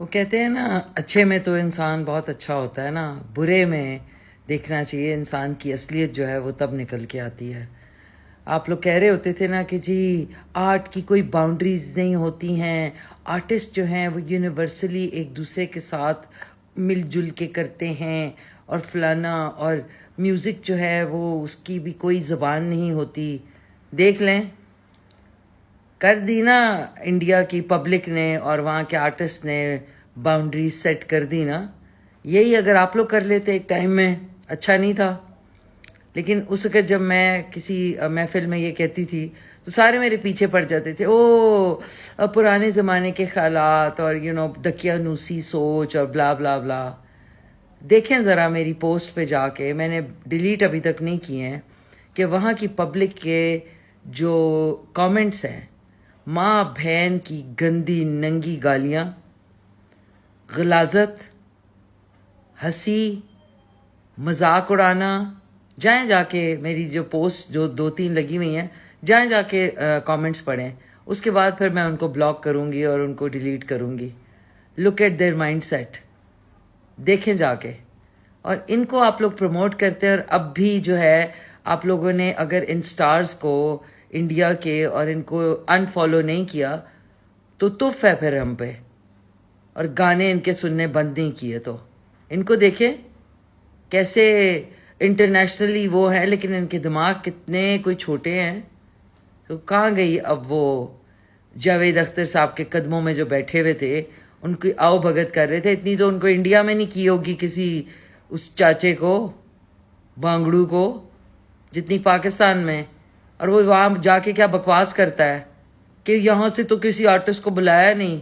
वो कहते हैं ना, अच्छे में तो इंसान बहुत अच्छा होता है ना, बुरे में देखना चाहिए इंसान की असलियत जो है वो तब निकल के आती है। आप लोग कह रहे होते थे ना कि जी आर्ट की कोई बाउंड्रीज नहीं होती हैं, आर्टिस्ट जो हैं वो यूनिवर्सली एक दूसरे के साथ मिलजुल के करते हैं और फलाना, और म्यूज़िक जो है वो उसकी भी कोई ज़बान नहीं होती। देख लें, कर दी ना इंडिया की पब्लिक ने और वहाँ के आर्टिस्ट ने बाउंड्री सेट कर दी ना। यही अगर आप लोग कर लेते एक टाइम में, अच्छा नहीं था? लेकिन उस वक्त जब मैं किसी महफिल में ये कहती थी तो सारे मेरे पीछे पड़ जाते थे, ओ पुराने ज़माने के ख्यालात और दकियानूसी सोच और ब्ला ब्ला ब्ला। देखें ज़रा मेरी पोस्ट पे जाके, मैंने डिलीट अभी तक नहीं किए हैं, कि वहाँ की पब्लिक के जो कमेंट्स हैं, माँ बहन की गंदी नंगी गालियाँ, गलाजत, हंसी, मजाक उड़ाना। जाएं जाके मेरी जो पोस्ट जो 2-3 लगी हुई हैं, जाएं जाके कमेंट्स पढ़ें, उसके बाद फिर मैं उनको ब्लॉक करूँगी और उनको डिलीट करूँगी। लुक एट देयर माइंडसेट, देखें जाके। और इनको आप लोग प्रमोट करते हैं, और अब भी जो है आप लोगों ने अगर इन स्टार्स को इंडिया के और इनको अनफॉलो नहीं किया तो तुफ है फिर हम पे, और गाने इनके सुनने बंद नहीं किए तो। इनको देखें कैसे इंटरनेशनली वो है, लेकिन इनके दिमाग कितने कोई छोटे हैं। तो कहाँ गई अब वो जावेद अख्तर साहब के कदमों में जो बैठे हुए थे, उनकी आओ भगत कर रहे थे। इतनी तो उनको इंडिया में नहीं की होगी किसी उस चाचे को, बांगड़ू को, जितनी पाकिस्तान में। और वो वहाँ जाके क्या बकवास करता है कि यहाँ से तो किसी आर्टिस्ट को बुलाया नहीं।